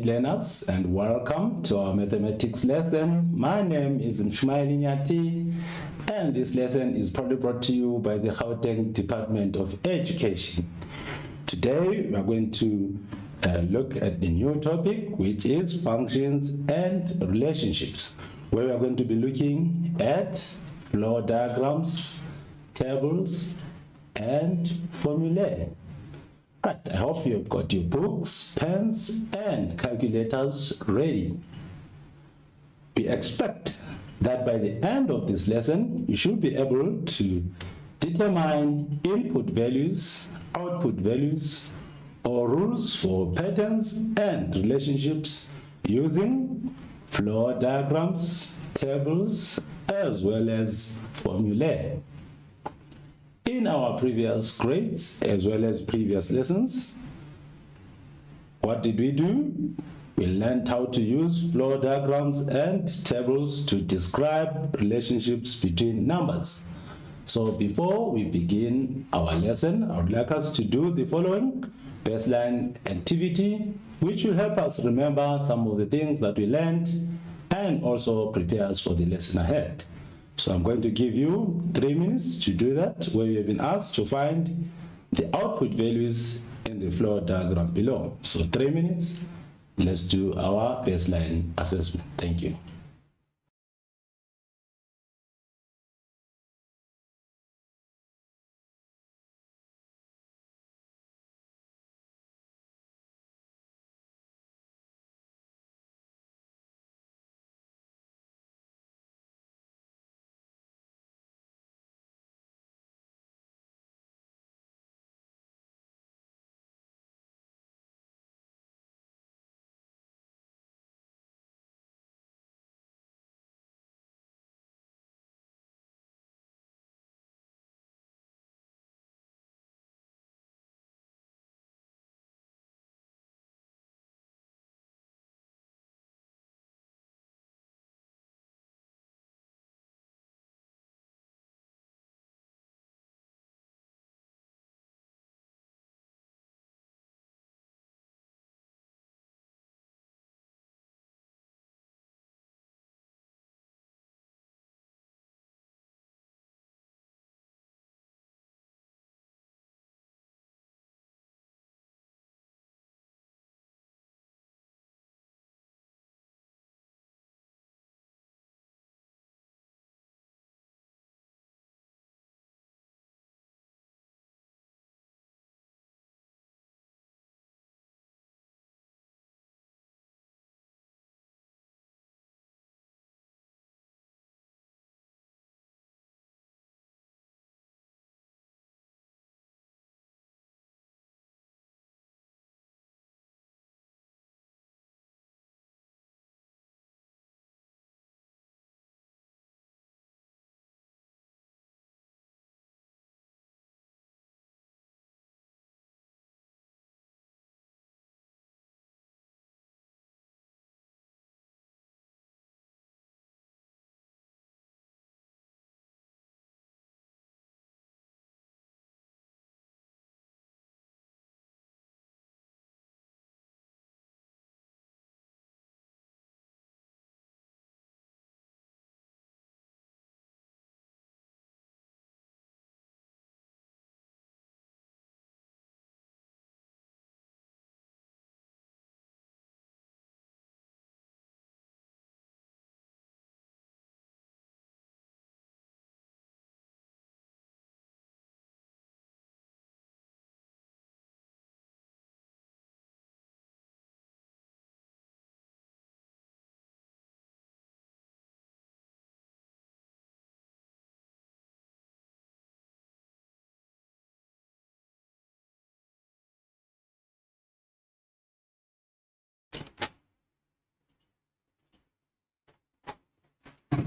learners, and welcome to our mathematics lesson. My name is Mshmaili Nyati, and this lesson is proudly brought to you by the Gauteng Department of Education. Today we are going to look at the new topic, which is functions and relationships, where we are going to be looking at flow diagrams, tables, and formulae. Right, I hope you've got your books, pens, and calculators ready. We expect that by the end of this lesson, you should be able to determine input values, output values, or rules for patterns and relationships using flow diagrams, tables, as well as formulae. In our previous grades, as well as previous lessons, what did we do? We learned how to use flow diagrams and tables to describe relationships between numbers. So before we begin our lesson, I would like us to do the following baseline activity, which will help us remember some of the things that we learned and also prepare us for the lesson ahead. So I'm going to give you 3 minutes to do that, where you have been asked to find the output values in the flow diagram below. So 3 minutes, let's do our baseline assessment. Thank you.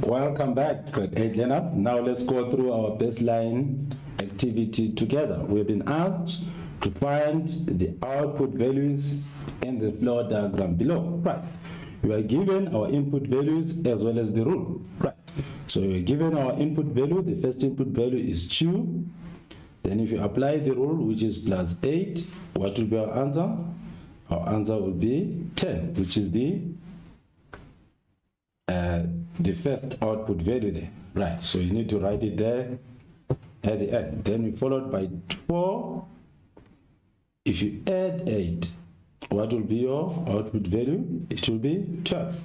Welcome back, grade 8 learners. Now let's go through our baseline activity together. We've been asked to find the output values in the flow diagram below. Right. We are given our input values as well as the rule. Right. So we are given our input value. The first input value is 2. Then if you apply the rule, which is plus 8, what will be our answer? our answer will be 10, which is the first output value there. Right, so you need to write it there at the end. Then we followed by 4. If you add 8, what will be your output value? It will be 12.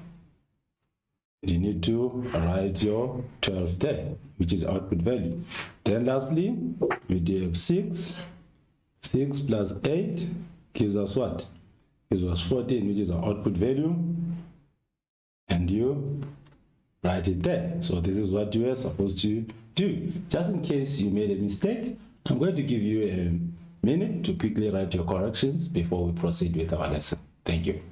You need to write your 12 there, which is output value. Then lastly, we do have 6. 6 plus 8 gives us what? Gives us 14, which is our output value. And you write it there. So this is what you are supposed to do. Just in case you made a mistake, I'm going to give you a minute to quickly write your corrections before we proceed with our lesson. Thank you.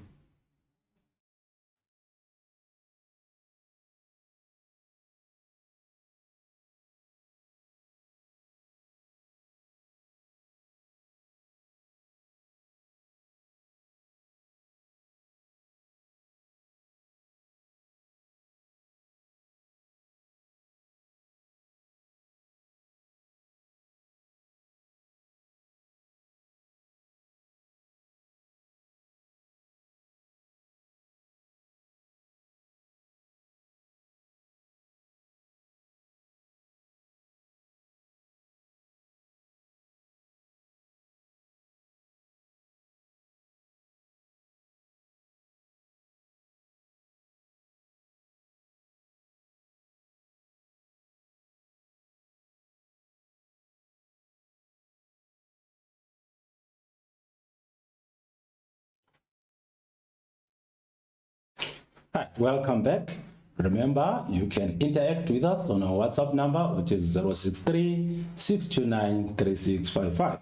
Hi, welcome back. Remember, you can interact with us on our WhatsApp number, which is 063-629-3655.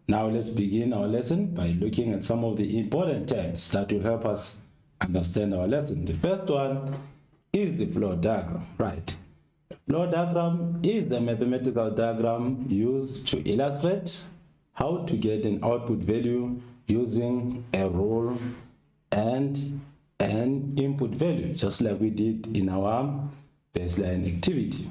Now let's begin our lesson by looking at some of the important terms that will help us understand our lesson. The first one is the flow diagram, right? Flow diagram is the mathematical diagram used to illustrate how to get an output value using a rule and an input value, just like we did in our baseline activity.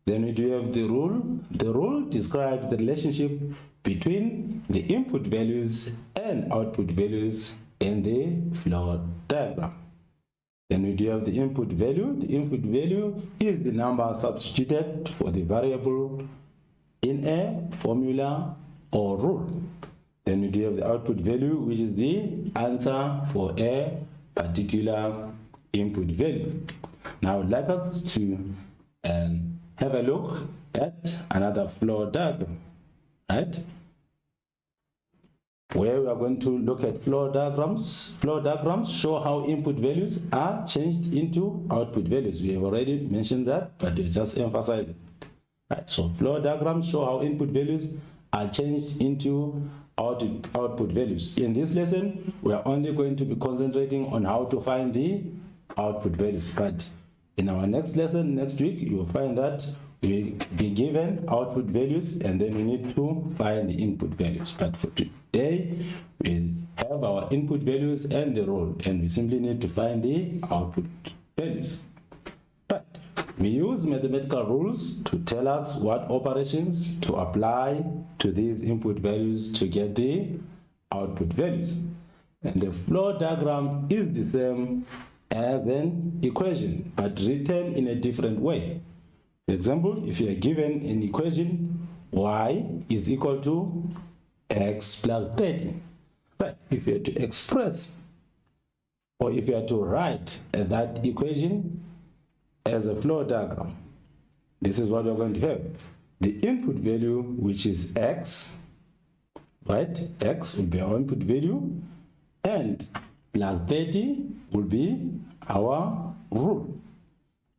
Then we do have the rule. The rule describes the relationship between the input values and output values in the flow diagram. Then we do have the input value. The input value is the number substituted for the variable in a formula or rule. Then we do have the output value, which is the answer for a particular input value. Now I would like us to have a look at another flow diagram, right? Where we are going to look at flow diagrams. Flow diagrams show how input values are changed into output values. We have already mentioned that, but we just emphasize it. Right, so flow diagrams show how input values are changed into output values. In this lesson, we are only going to be concentrating on how to find the output values. But in our next lesson, next week, you will find that we be given output values and then we need to find the input values. But for today, we have our input values and the rule, and we simply need to find the output values. Right. We use mathematical rules to tell us what operations to apply to these input values to get the output values. And the flow diagram is the same as an equation, but written in a different way. For example, if you are given an equation, y is equal to x plus 30. Right, if you are to express, or if you are to write that equation as a flow diagram, this is what we're going to have. The input value, which is x, right? X will be our input value, and plus 30 will be our rule.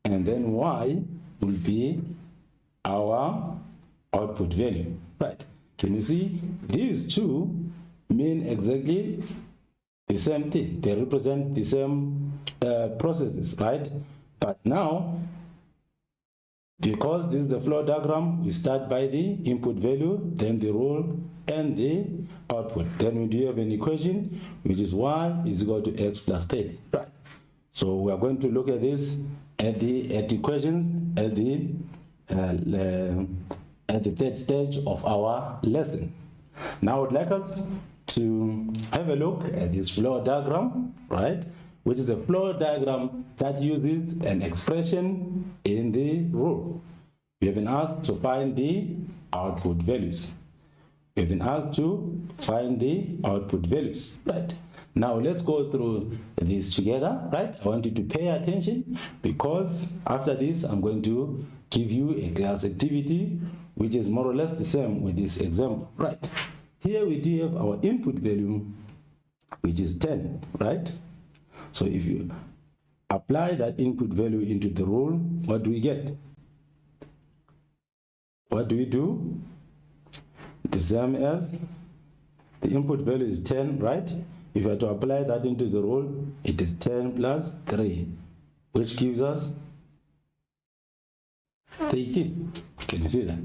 And then y will be our output value, right? Can you see? These two mean exactly the same thing. They represent the same processes, right? But now, because this is the flow diagram, we start by the input value, then the rule, and the output. Then we do have an equation, which is y is equal to x plus 30, right? So we are going to look at this at the equations at the third stage of our lesson. Now I would like us to have a look at this flow diagram, right? Which is a flow diagram that uses an expression in the rule. We have been asked to find the output values. We have been asked to find the output values, right? Now let's go through these together, right? I want you to pay attention because after this I'm going to give you a class activity which is more or less the same with this example, right? Here we do have our input value which is 10, right? So if you apply that input value into the rule, what do we get? What do we do? The same as the input value is 10, right? If you are to apply that into the rule, it is 10 plus 3, which gives us 13. Can you see that?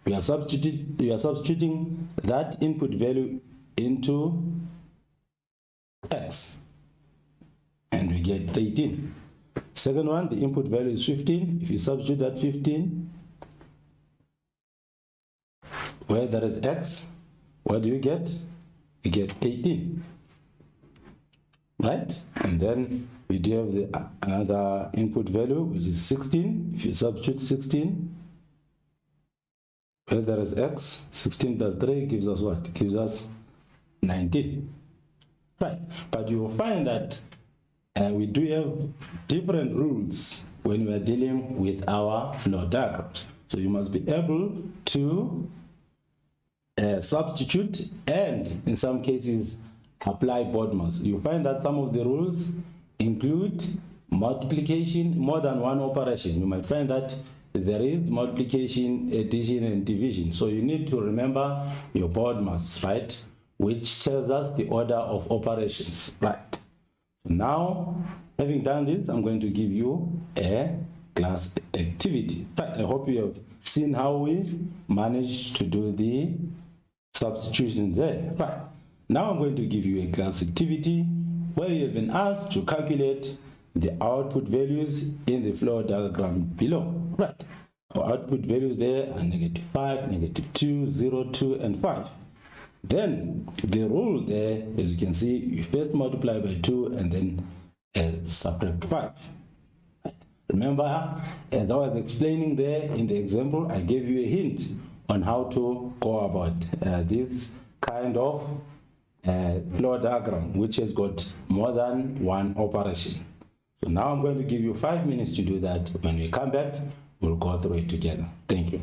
We are substituting that input value into x, and we get 13. Second one, the input value is 15. If you substitute that 15, where there is x, what do you get? You get 18, right? And then we do have another input value which is 16. If you substitute 16, where there is x, 16 plus 3 gives us what? Gives us 19, right? But you will find that we do have different rules when we are dealing with our flow diagrams. So you must be able to substitute and in some cases apply BODMAS. You find that some of the rules include multiplication, more than one operation. You might find that there is multiplication, addition, and division. So you need to remember your BODMAS, right? Which tells us the order of operations, right? So now, having done this, I'm going to give you a class activity. Right? I hope you have seen how we managed to do the substitution there. Right. Now I'm going to give you a class activity where you have been asked to calculate the output values in the flow diagram below. Right. Our output values there are -5, -2, 0, 2, and 5. Then the rule there, as you can see, you first multiply by 2 and then subtract 5. Remember, as I was explaining there in the example, I gave you a hint on how to go about this kind of flow diagram, which has got more than one operation. So now I'm going to give you 5 minutes to do that. When we come back, we'll go through it together. Thank you.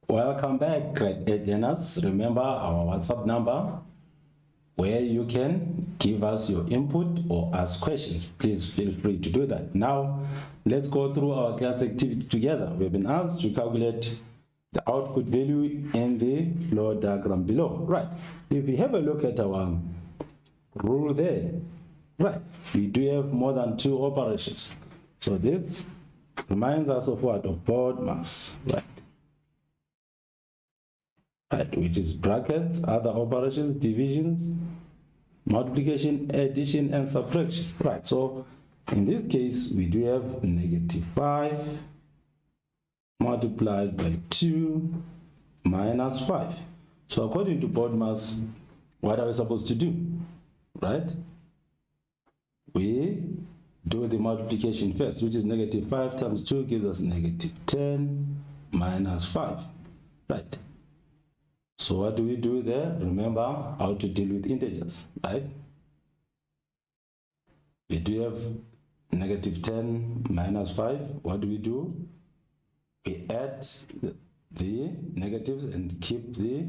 Welcome back, grade 8 learners. Remember our WhatsApp number where you can give us your input or ask questions. Please feel free to do that. Now, let's go through our class activity together. We've been asked to calculate the output value in the flow diagram below. Right. If we have a look at our rule there, right, we do have more than 2 operations. So this reminds us of what? Of BODMAS, right? Right, which is brackets, other operations, divisions, multiplication, addition, and subtraction. Right, so in this case, we do have -5 multiplied by 2 minus 5. So according to BODMAS, what are we supposed to do? Right? We do the multiplication first, which is -5 times 2 gives us -10 minus 5. Right? So what do we do there? Remember how to deal with integers, right? We do have -10 minus 5. What do? We add the negatives and keep the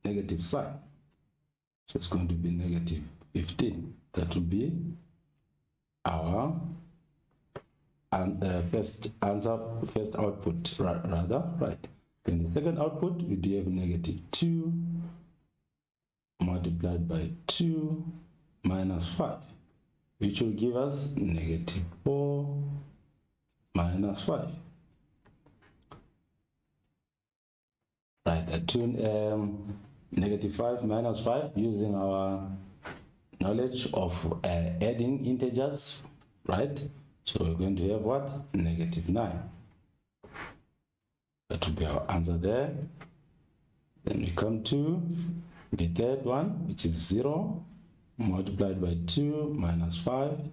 negative sign. So it's going to be -15. That will be our first answer, first output, rather, right? In the second output, we do have -2 multiplied by 2 minus 5, which will give us -4 minus 5. Right, at -5 minus 5, using our knowledge of adding integers, right? So we're going to have what? -9. That will be our answer there. Then we come to the third one, which is 0 multiplied by 2 minus 5.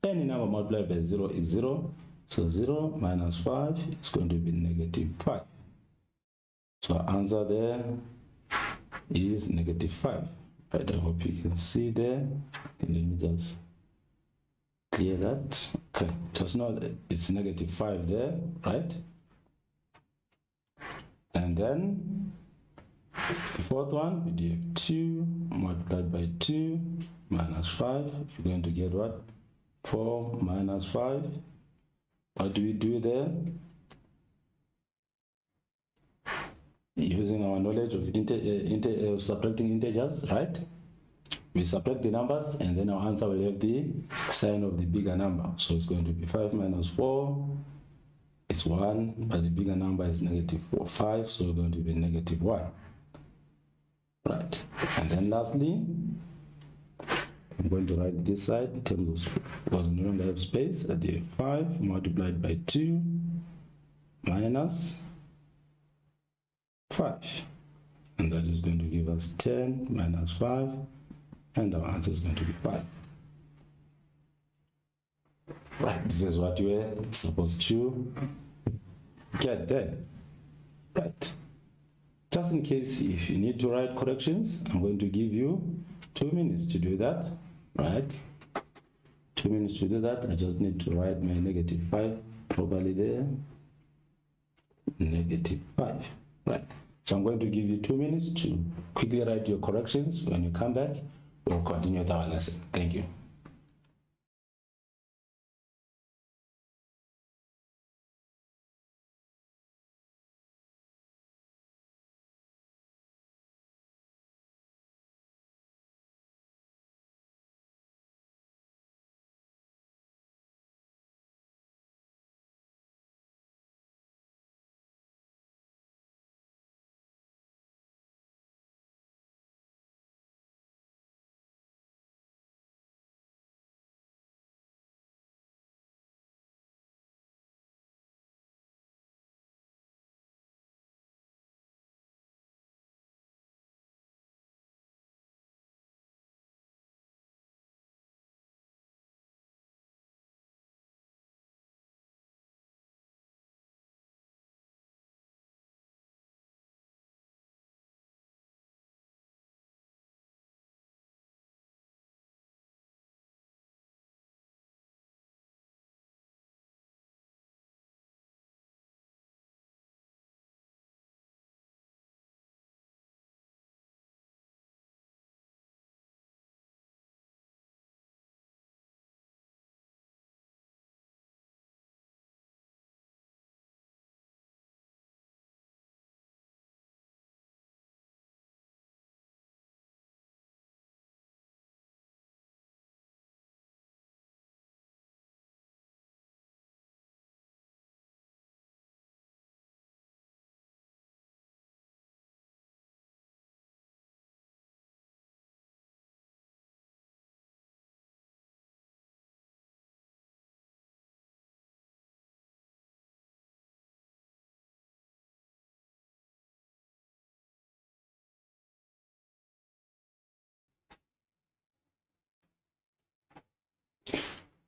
Any number multiplied by 0 is 0. So 0 minus 5 is going to be -5. So our answer there is -5. Right, I hope you can see there. And let me just clear that. Okay, just know that it's -5 there, right? And then the fourth one, we do have 2 multiplied by 2 minus 5. You're going to get what? 4 minus 5. What do we do there? Using our knowledge of subtracting integers, right? We subtract the numbers and then our answer will have the sign of the bigger number. So it's going to be 5 minus 4. It's 1, but the bigger number is -5, so we're going to be -1. Right, and then lastly, I'm going to write this side in terms of space, because we no longer have space. At the 5 multiplied by 2 minus 5, and that is going to give us 10 minus 5, and our answer is going to be 5. Right, this is what we're supposed to get there. Right. Just in case if you need to write corrections, I'm going to give you 2 minutes to do that. Right? 2 minutes to do that. I just need to write my -5 properly there. -5. Right. So I'm going to give you 2 minutes to quickly write your corrections. When you come back, we'll continue with our lesson. Thank you.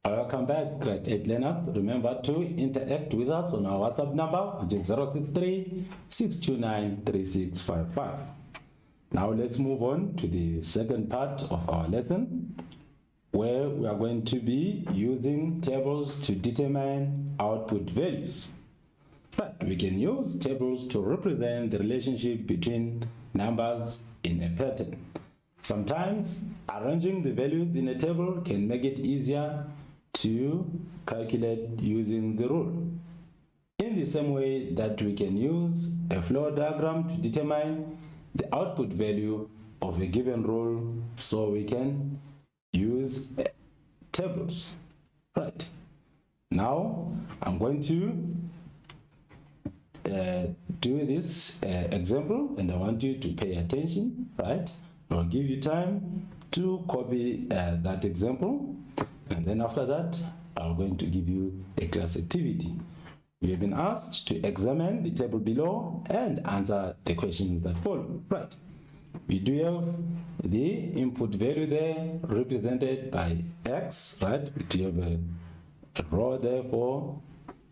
Welcome back, grade 8 learners. Remember to interact with us on our WhatsApp number, which is 063-629-3655. Now let's move on to the second part of our lesson, where we are going to be using tables to determine output values. But we can use tables to represent the relationship between numbers in a pattern. Sometimes arranging the values in a table can make it easier to calculate using the rule. In the same way that we can use a flow diagram to determine the output value of a given rule, so we can use tables. Right. Now I'm going to do this example, and I want you to pay attention, right? I'll give you time to copy that example, and then after that I'm going to give you a class activity. We have been asked to examine the table below and answer the questions that follow. Right. We do have the input value there represented by X, right? We do have a row there for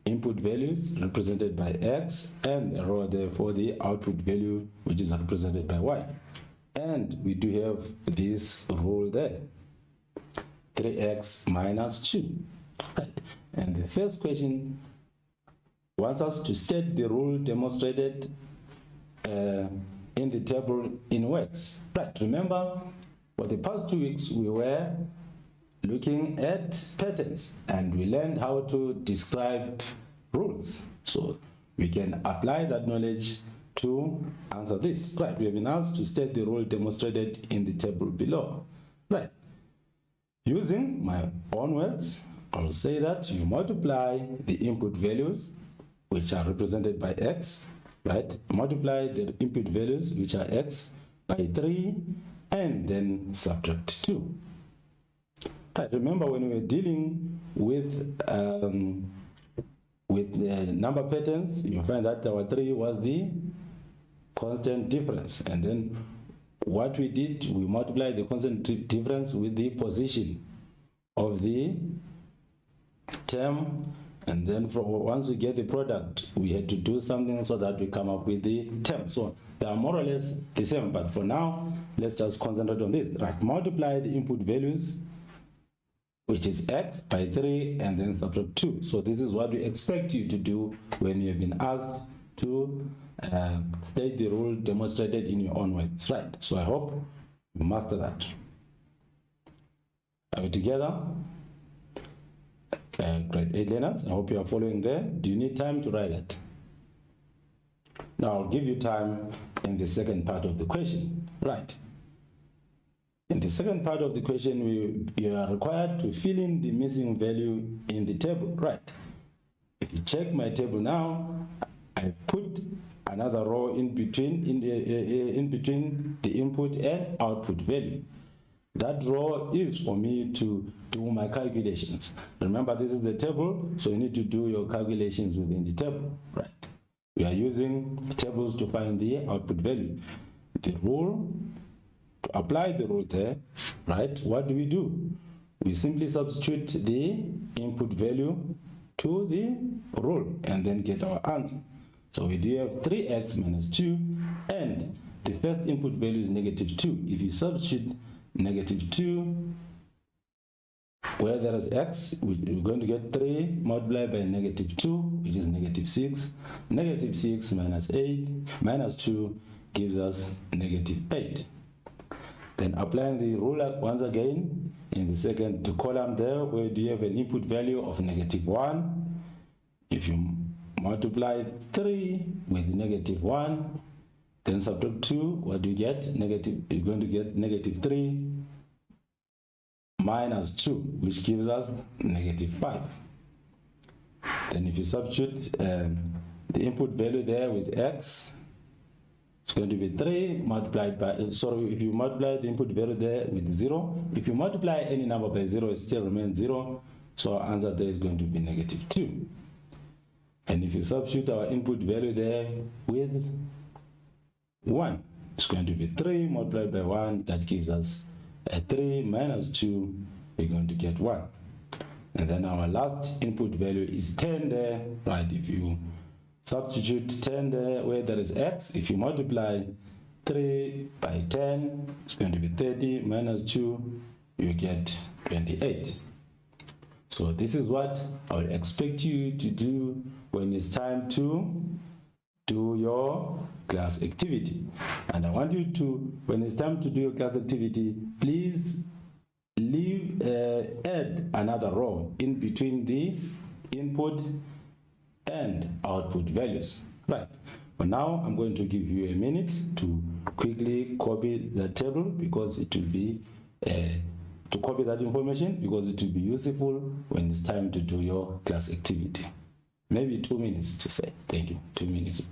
input values represented by X, and a row there for the output value, which is represented by Y. And we do have this rule there, 3x minus 2. Right. And the first question wants us to state the rule demonstrated in the table in words. Right. Remember, for the past 2 weeks we were looking at patterns and we learned how to describe rules. So we can apply that knowledge to answer this. Right. We have been asked to state the rule demonstrated in the table below. Right. Using my own words, I'll say that you multiply the input values, which are represented by X, right? Multiply the input values, which are X, by 3, and then subtract 2. Right. Remember, when we were dealing with number patterns, you find that our 3 was the constant difference, and then what we did, we multiplied the constant difference with the position of the term, and then once we get the product, we had to do something so that we come up with the term. So they are more or less the same, but for now let's just concentrate on this. Right. Multiply the input values, which is X, by 3, and then subtract 2. So this is what we expect you to do when you have been asked to state the rule demonstrated in your own words. Right. So I hope you master that. Are we together? Grade 8 learners, I hope you are following there. Do you need time to write that? Now I'll give you time in the second part of the question. Right. In the second part of the question, you are required to fill in the missing value in the table. Right. If you check my table now, I put another row in between the input and output value. That row is for me to do my calculations. Remember, this is the table, so you need to do your calculations within the table. Right. We are using tables to find the output value. The rule, to apply the rule there, right, what do? We simply substitute the input value to the rule and then get our answer. So we do have 3x minus 2, and the first input value is negative 2. If you substitute negative 2 where there is x, we're going to get 3 multiplied by negative 2, which is negative 6. Negative 6 minus 8 minus 2 gives us negative 8. Then applying the rule once again in the second column there, where do you have an input value of negative 1. If you multiply 3 with negative 1, then subtract 2, what do you get? Negative, you're going to get negative 3 minus 2, which gives us negative 5. Then if you substitute the input value there with x, it's going to be 3 multiplied by, if you multiply the input value there with 0, if you multiply any number by 0, it still remains 0, so our answer there is going to be negative 2. And if you substitute our input value there with 1, it's going to be 3 multiplied by 1, that gives us a 3 minus 2, we're going to get 1. and then our last input value is 10 there, right? If you substitute 10 there where there is x, if you multiply 3 by 10, it's going to be 30 minus 2, you get 28. So this is what I will expect you to do when it's time to do your class activity. And I want you to, when it's time to do your class activity, please add another row in between the input and output values. Right. But now I'm going to give you a minute to quickly copy the table, because it will be to copy that information, because it will be useful when it's time to do your class activity. Maybe 2 minutes to say. Thank you. 2 minutes.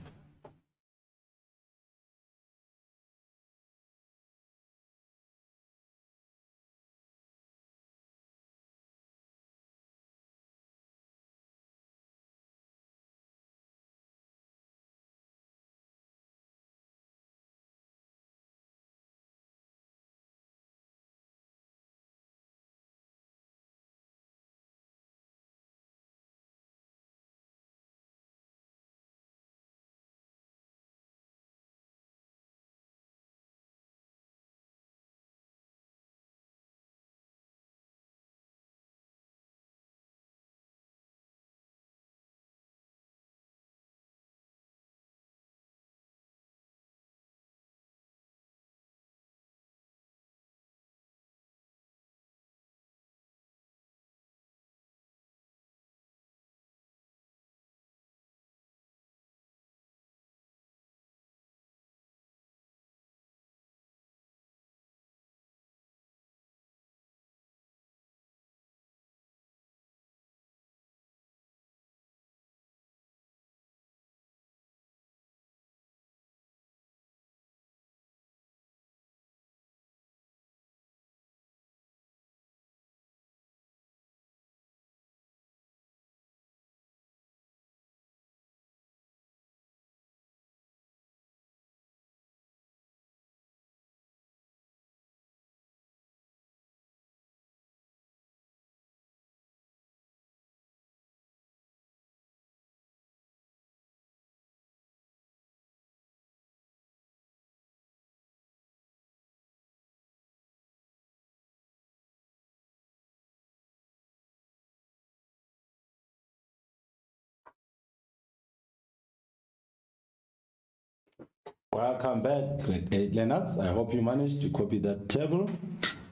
Welcome back, grade 8 learners. I hope you managed to copy that table,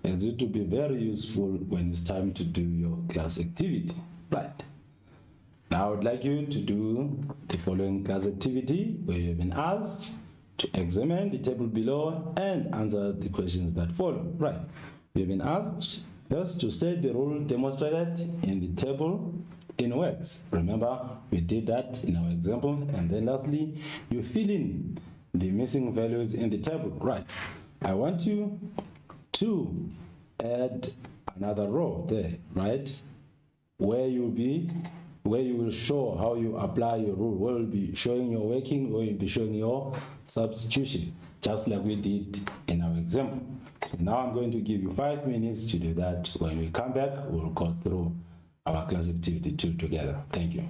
as it will be very useful when it's time to do your class activity. Right. Now I would like you to do the following class activity, where you've been asked to examine the table below and answer the questions that follow. Right. You've been asked first to state the rule demonstrated in the table in words. Remember, we did that in our example. And then lastly, you fill in the missing values in the table. Right. I want you to add another row there, right? Where you will show how you apply your rule, where you'll be showing your working, where you'll be showing your substitution, just like we did in our example. So now I'm going to give you 5 minutes to do that. When we come back, we'll go through our class activity 2 together. Thank you.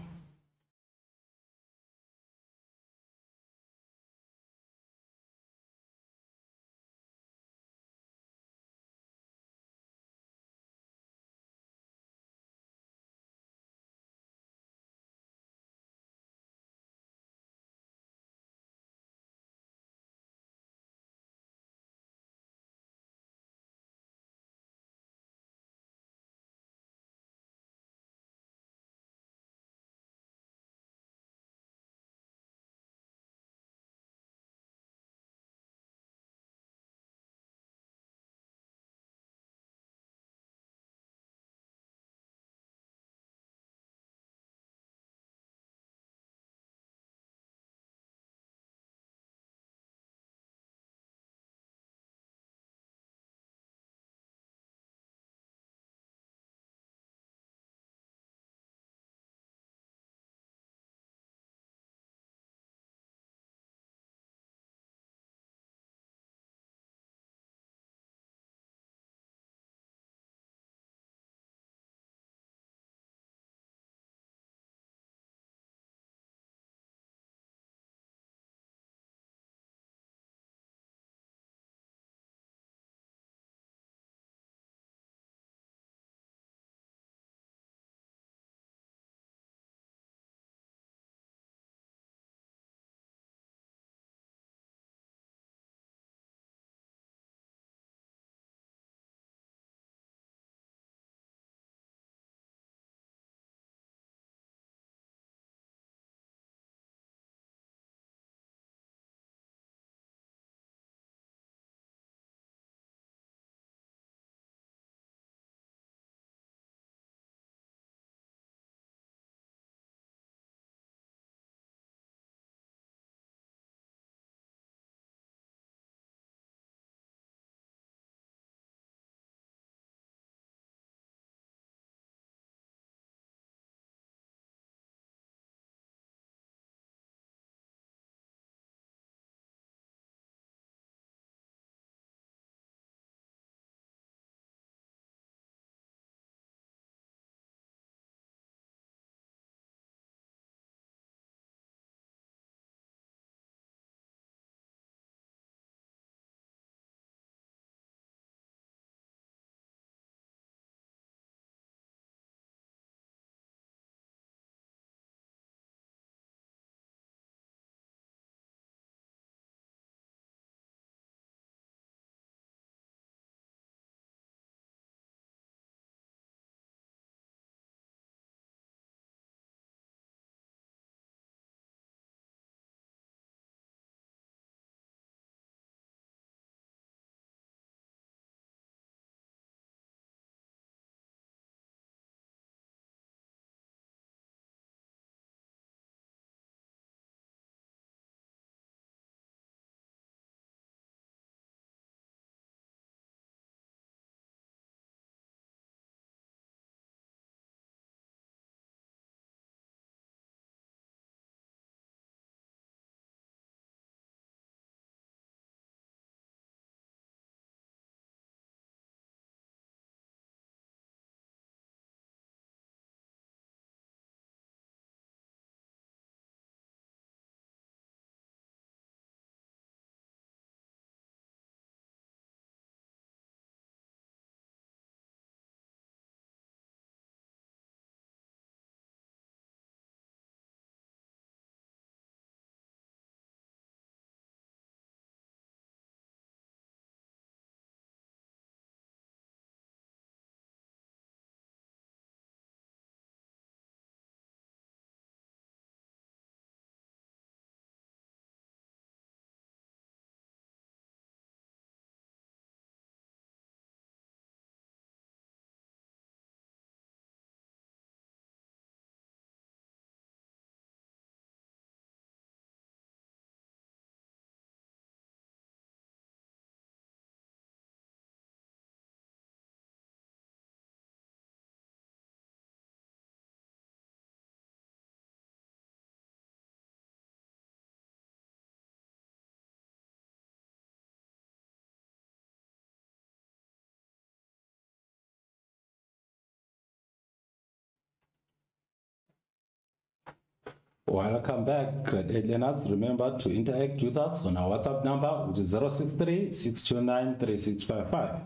Welcome back, grade 8 learners. Remember to interact with us on our WhatsApp number, which is 063-629-3655.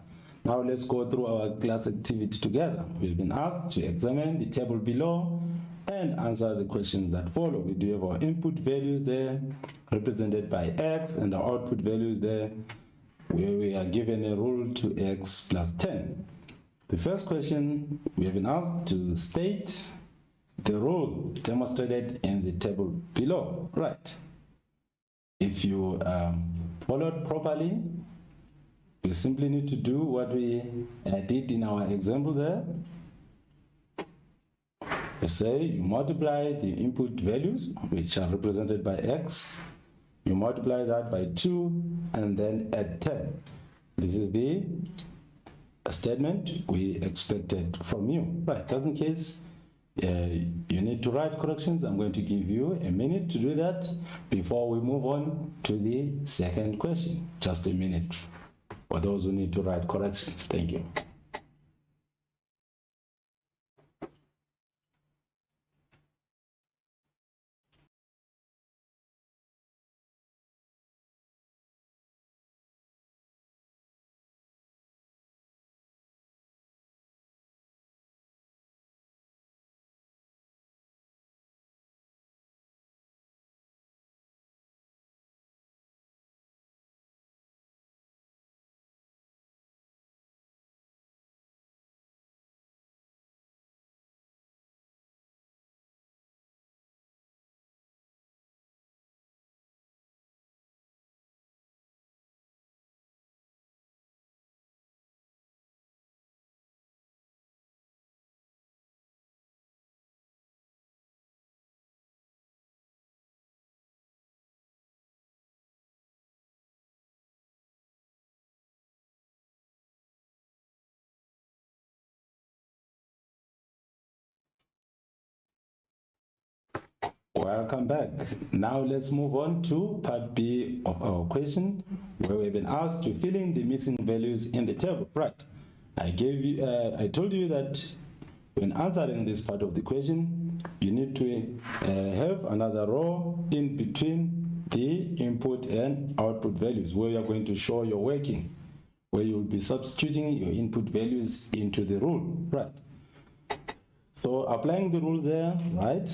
Now let's go through our class activity together. We've been asked to examine the table below and answer the questions that follow. We do have our input values there, represented by x, and our output values there, where we are given a rule to x plus 10. The first question, we have been asked to state the rule demonstrated in the table below. Right. If you followed properly, we simply need to do what we did in our example there. We say you multiply the input values, which are represented by x. You multiply that by 2 and then add 10. This is the statement we expected from you. Right. Just in case you need to write corrections, I'm going to give you a minute to do that before we move on to the second question. Just a minute for those who need to write corrections. Thank you. Welcome back. Now let's move on to part B of our question, where we've been asked to fill in the missing values in the table. Right. I told you that when answering this part of the question, you need to have another row in between the input and output values, where you're going to show your working, where you'll be substituting your input values into the rule. Right. So applying the rule there, right?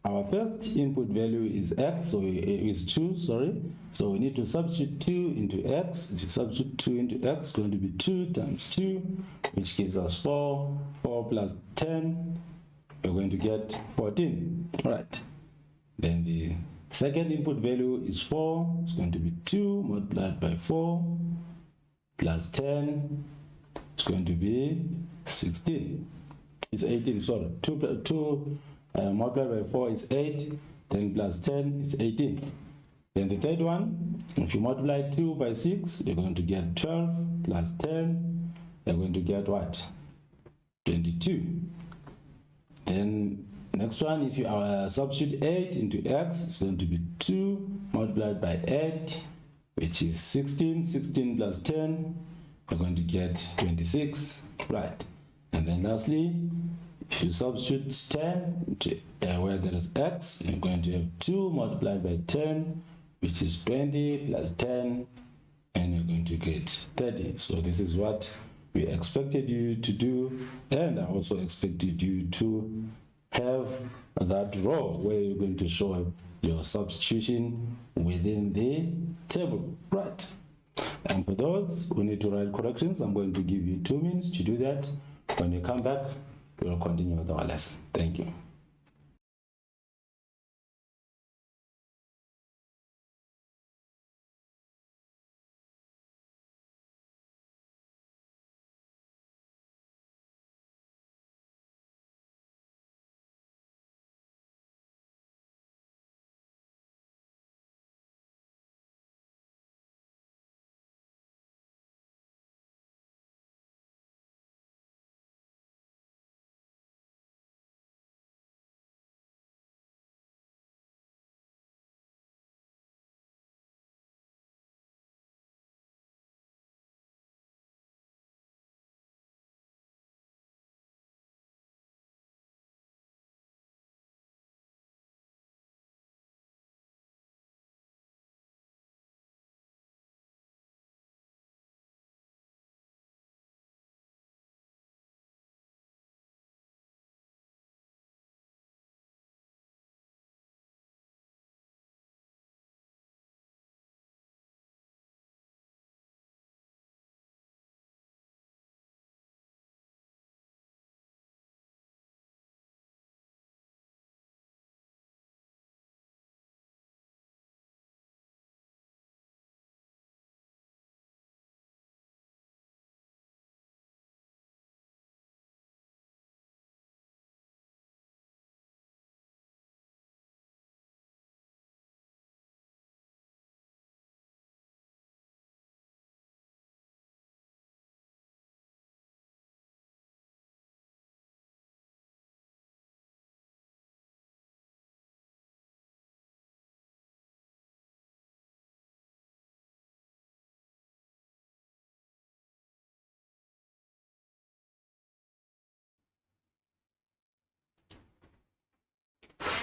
Our first input value is x, so is 2, sorry. So we need to substitute 2 into x. If you substitute 2 into x, it's going to be 2 times 2, which gives us 4. 4 plus 10, we're going to get 14. All right. Then the second input value is 4. It's going to be 2 multiplied by 4 plus 10. It's going to be 16. It's 18, sorry. 2 multiplied by 4 is 8, then plus 10 is 18. Then the third one, if you multiply 2 by 6, you're going to get 12 plus 10, you're going to get what? 22. Then next one, if you substitute 8 into x, it's going to be 2 multiplied by 8, which is 16. 16 plus 10, you're going to get 26, right? And then lastly, if you substitute 10 to where there is x, you're going to have 2 multiplied by 10, which is 20 plus 10, and you're going to get 30. So this is what we expected you to do, and I also expected you to have that row where you're going to show your substitution within the table, right? And for those who need to write corrections, I'm going to give you 2 minutes to do that. When you come back, we'll continue with our lesson. Thank you.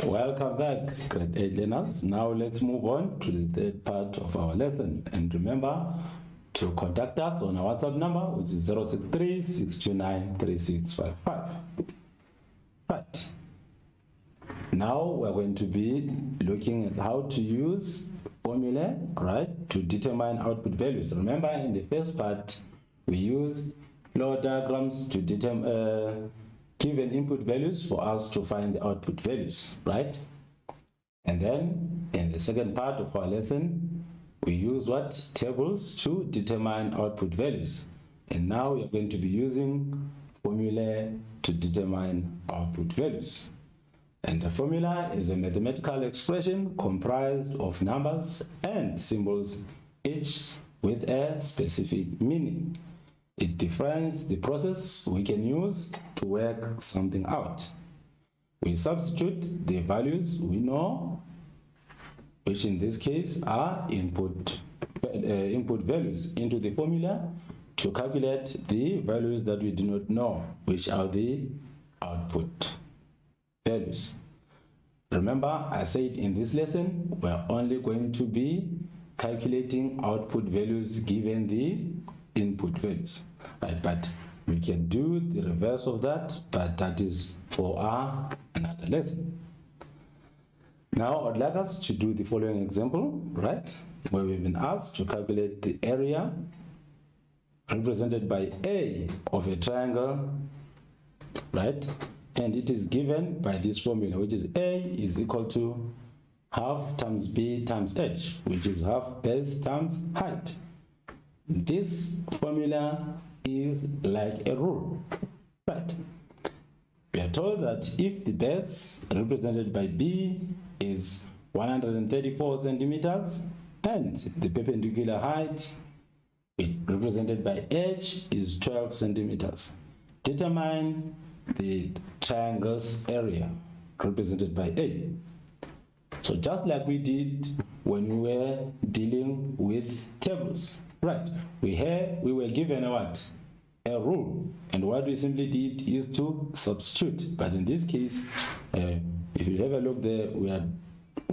Welcome back, grade 8 learners. Now let's move on to the third part of our lesson. And remember to contact us on our WhatsApp number, which is 063 629 3655. Right. Now we're going to be looking at how to use formulae, right, to determine output values. Remember, in the first part, we used flow diagrams to determine given input values for us to find the output values, right? And then in the second part of our lesson, we use what? Tables to determine output values. And now we are going to be using formulae to determine output values. And the formula is a mathematical expression comprised of numbers and symbols, each with a specific meaning. It defines the process we can use to work something out. We substitute the values we know, which in this case are input values, into the formula to calculate the values that we do not know, which are the output values. Remember, I said in this lesson, we're only going to be calculating output values given the input values, right? But we can do the reverse of that, but that is for another lesson. Now I'd like us to do the following example, right, where we've been asked to calculate the area represented by A of a triangle, right, and it is given by this formula, which is A is equal to half times B times H, which is half base times height. This formula is like a rule, right? We are told that if the base represented by B is 134 centimeters and the perpendicular height represented by H is 12 centimeters, determine the triangle's area represented by A. So just like we did when we were dealing with tables, right? We were given a what? A rule, and what we simply did is to substitute. But in this case, if you have a look there, we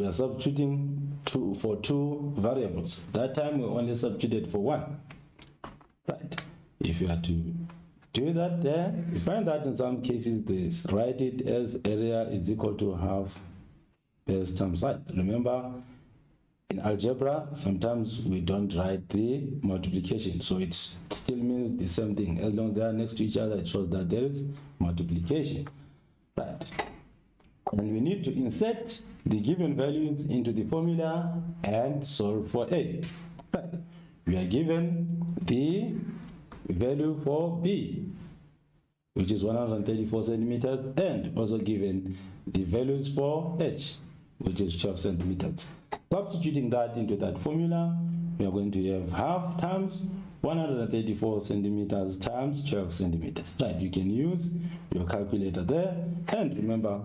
are substituting for two variables. That time we only substituted for one, right? If you are to do that there, you find that in some cases they write it as area is equal to half base times height. Remember, in algebra, sometimes we don't write the multiplication, so it still means the same thing. As long as they are next to each other, it shows that there is multiplication, right? And we need to insert the given values into the formula and solve for A, right? We are given the value for B, which is 134 centimeters, and also given the values for H, which is 12 centimeters. Substituting that into that formula, we are going to have half times 134 centimeters times 12 centimeters. Right, you can use your calculator there, and remember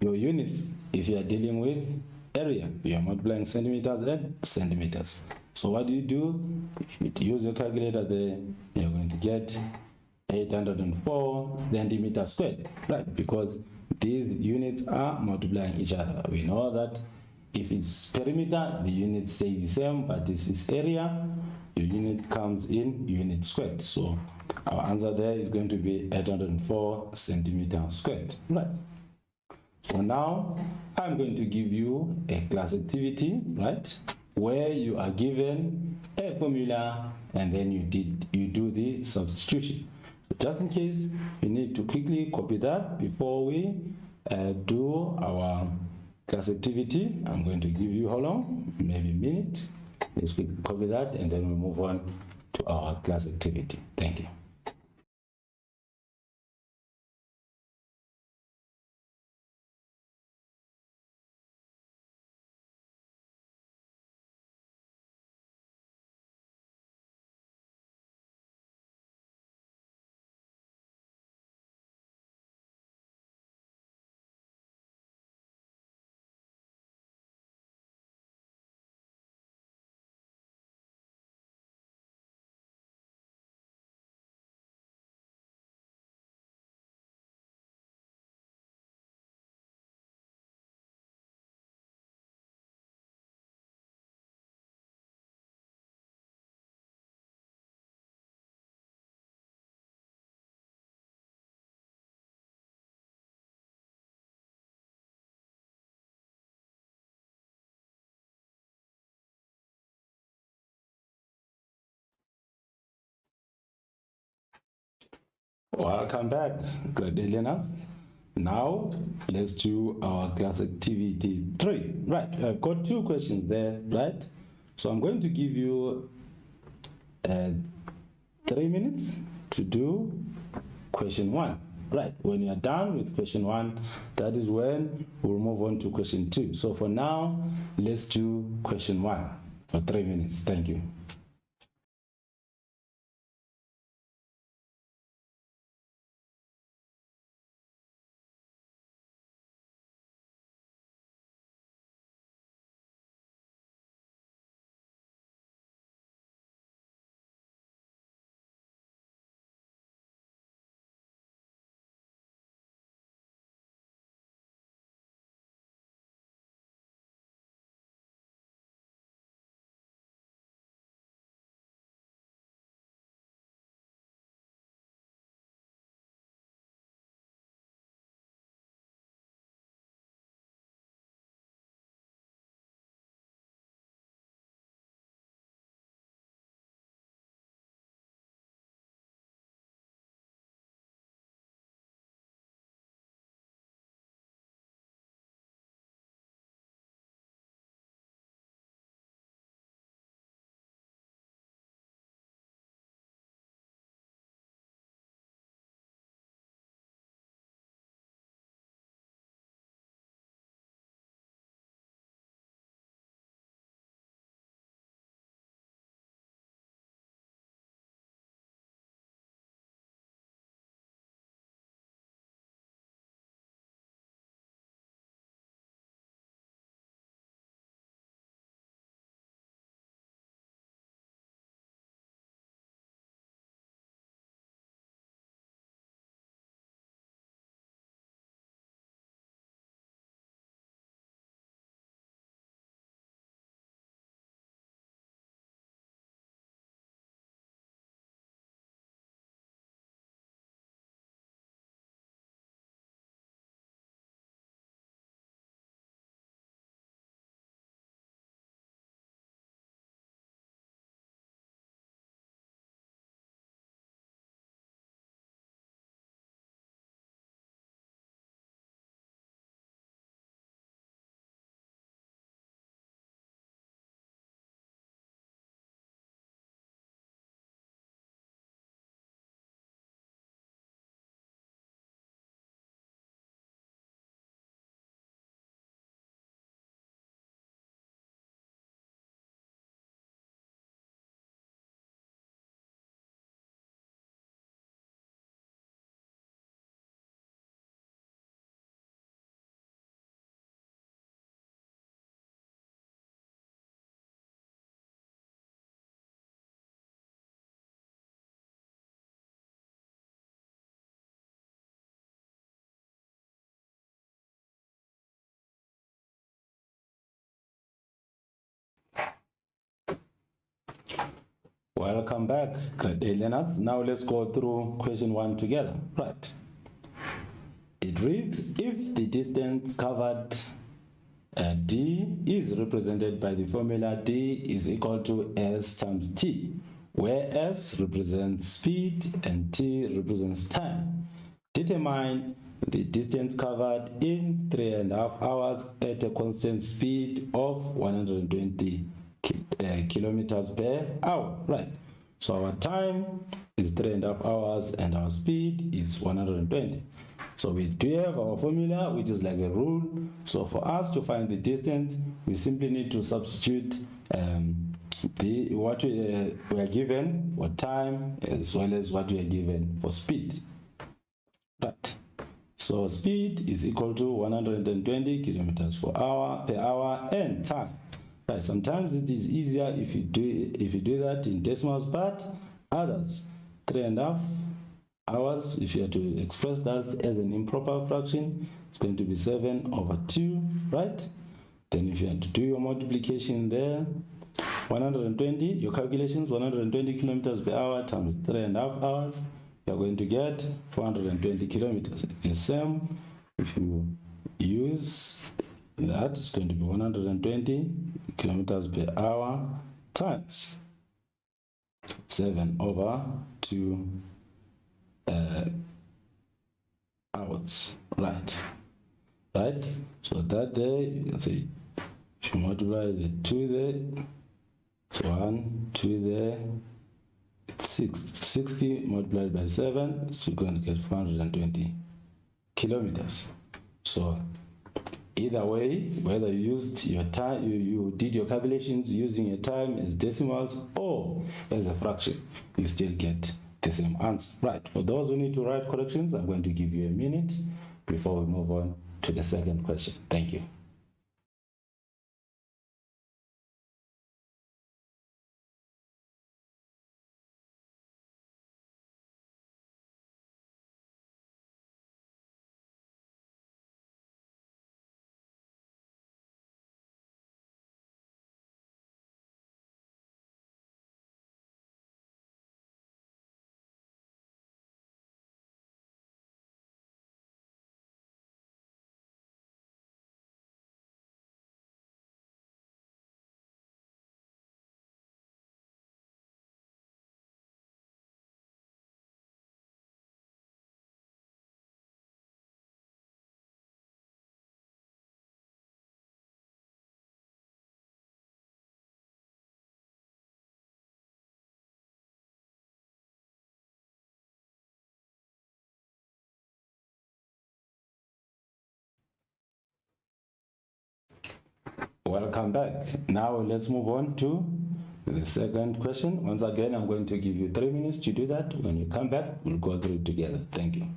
your units. If you are dealing with area, you are multiplying centimeters and centimeters. So what do? If you use your calculator there, you're going to get 804 centimeters squared, right? Because these units are multiplying each other. We know that if it's perimeter, the units stay the same, but if it's area, your unit comes in unit squared. So our answer there is going to be 804 centimeters squared, right? So now I'm going to give you a class activity, right, where you are given a formula and then you do the substitution. So just in case you need to quickly copy that before we do our class activity, I'm going to give you how long? Maybe a minute. Let's quickly copy that and then we move on to our class activity. Thank you. Welcome back, grade 8 learners. Now, let's do our class activity 3. Right, I've got 2 questions there, right? So I'm going to give you 3 minutes to do question 1. Right, when you're done with question 1, that is when we'll move on to question 2. So for now, let's do question 1 for 3 minutes. Thank you. Welcome back, grade 8 learners. Now let's go through question 1 together. Right. It reads, if the distance covered D is represented by the formula D is equal to S times T, where S represents speed and T represents time. Determine the distance covered in 3.5 hours at a constant speed of 120 kilometers per hour. Right. So our time is 3.5 hours and our speed is 120. So we do have our formula, which is like a rule. So for us to find the distance, we simply need to substitute what we are given for time as well as what we are given for speed. Right. So speed is equal to 120 kilometers per hour and time. Right. Sometimes it is easier if you do that in decimals, but others 3.5 hours, if you are to express that as an improper fraction, it's going to be 7/2, right? Then if you have to do your multiplication there, 120, your calculations, 120 kilometers per hour times 3.5 hours, you're going to get 420 kilometers. It's the same. If you use that, it's going to be 120 kilometers per hour times 7/2. out, right? So that there, you can say, if you multiply the 2 there, it's 1, 2 there, it's 60 multiplied by 7, so you're going to get 420 kilometers. So either way, whether you used your time, you did your calculations using your time as decimals or as a fraction, you still get the same answer. Right, for those who need to write corrections, I'm going to give you a minute before we move on to the second question. Thank you. Welcome back. Now let's move on to the second question. Once again, I'm going to give you 3 minutes to do that. When you come back, we'll go through it together. Thank you.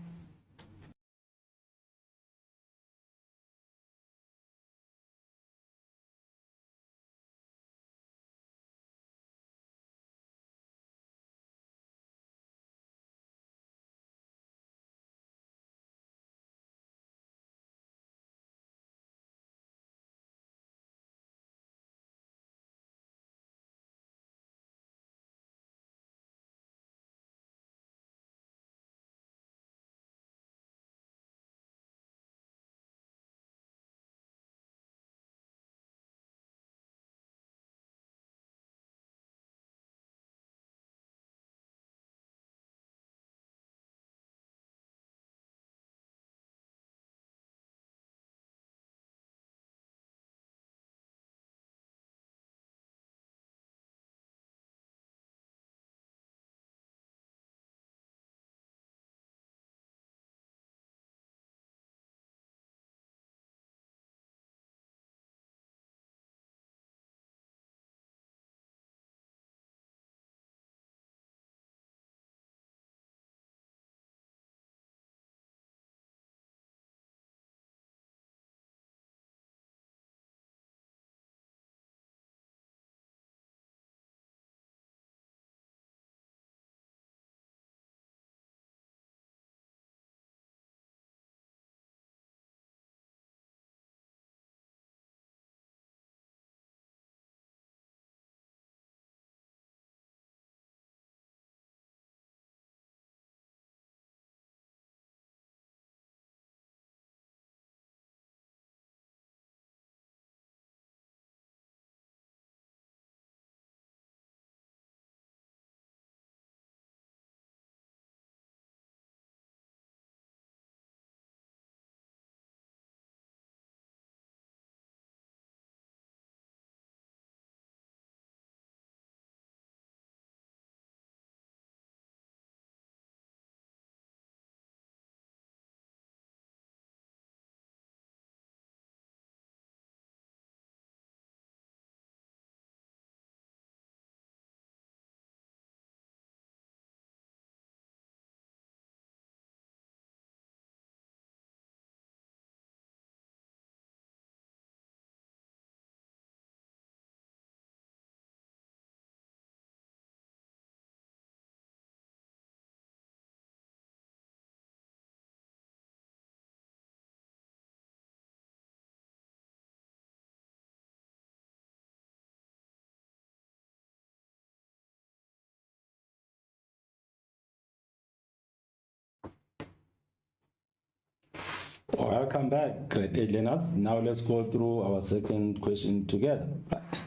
Welcome back, grade 8 learners. Now let's go through our second question together. Right.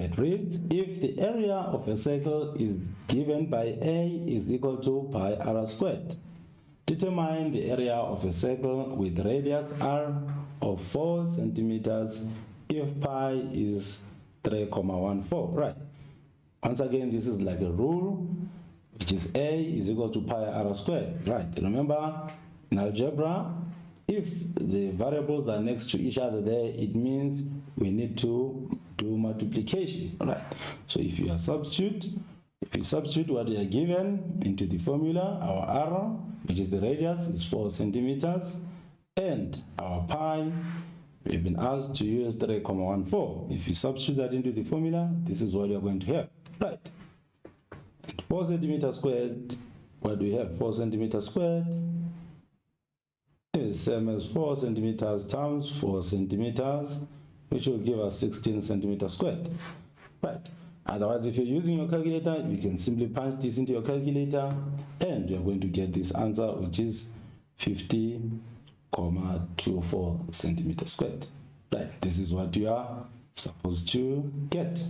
It reads, if the area of a circle is given by A is equal to pi r squared, determine the area of a circle with radius r of 4 centimeters if pi is 3,14, right? Once again, this is like a rule, which is A is equal to pi r squared, right? Remember, in algebra, if the variables are next to each other there, it means we need to do multiplication, right? So if you substitute what we are given into the formula, our r, which is the radius, is 4 centimeters, and our pi, we've been asked to use 3,14. If you substitute that into the formula, this is what you're going to have, right? And 4 centimeters squared, what do we have? 4 centimeters squared is same as 4 centimeters times 4 centimeters, which will give us 16 centimeters squared, right? Otherwise, if you're using your calculator, you can simply punch this into your calculator and you're going to get this answer, which is 50,24 centimeters squared, right? This is what you are supposed to get.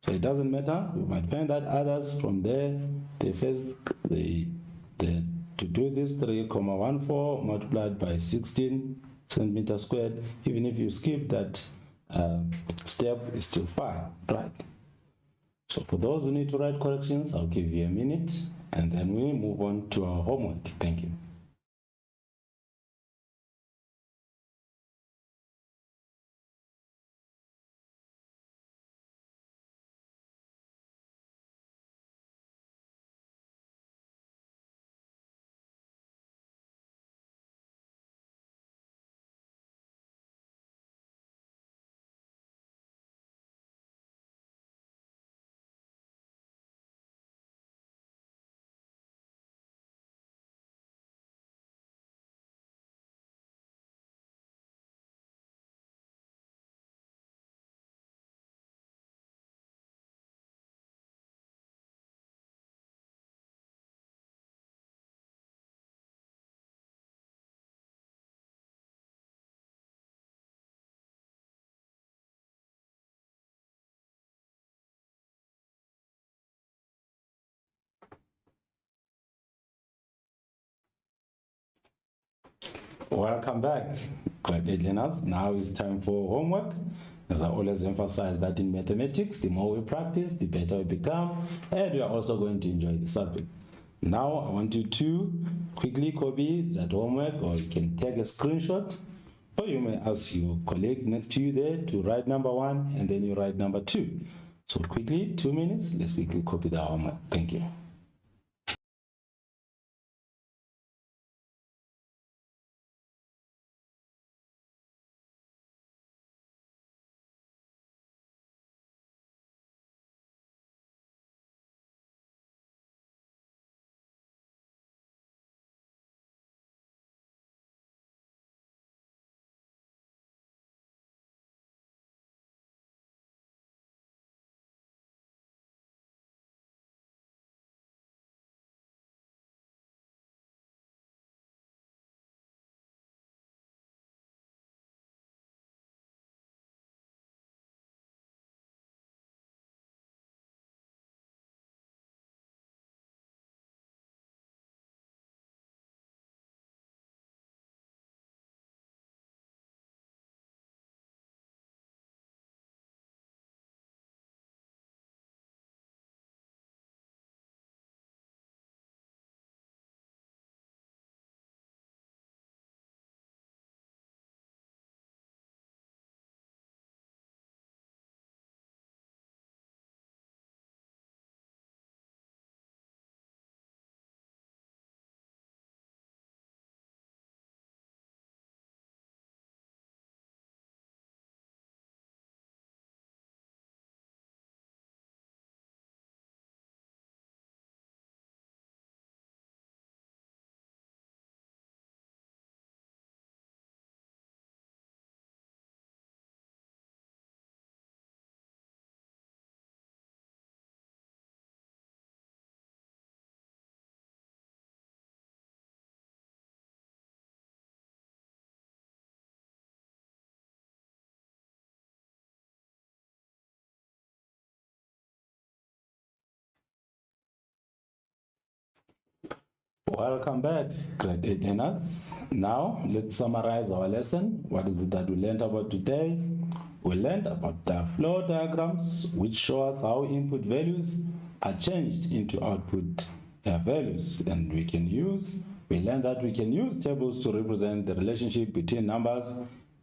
So it doesn't matter, you might find that others from there, to do this 3,14 multiplied by 16 centimeters squared, even if you skip that step, is still fine, right? So for those who need to write corrections, I'll give you a minute and then we move on to our homework. Thank you. Welcome back, graduate learners. Now it's time for homework. As I always emphasize that in mathematics, the more we practice, the better we become, and we are also going to enjoy the subject. Now I want you to quickly copy that homework, or you can take a screenshot, or you may ask your colleague next to you there to write number 1 and then you write number 2. So quickly, 2 minutes, let's quickly copy the homework. Thank you. Welcome back, grade 8 learners. Now, let's summarize our lesson. What is it that we learned about today? We learned about the flow diagrams, which show us how input values are changed into output values. And we learned that we can use tables to represent the relationship between numbers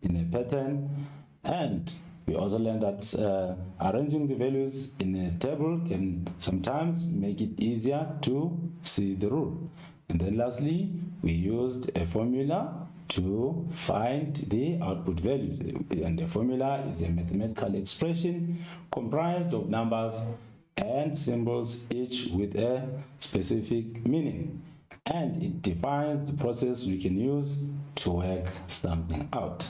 in a pattern. And we also learned that arranging the values in a table can sometimes make it easier to see the rule. And then lastly, we used a formula to find the output value. And the formula is a mathematical expression comprised of numbers and symbols, each with a specific meaning. And it defines the process we can use to work something out.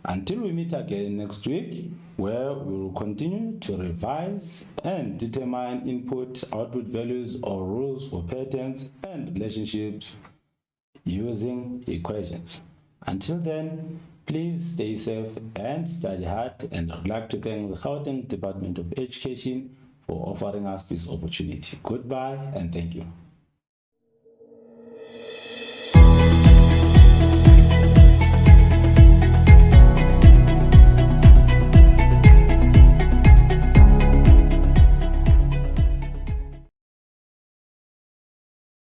Until we meet again next week, where we will continue to revise and determine input, output values or rules for patterns and relationships using equations. Until then, please stay safe and study hard, and I'd like to thank the Gauteng Department of Education for offering us this opportunity. Goodbye and thank you.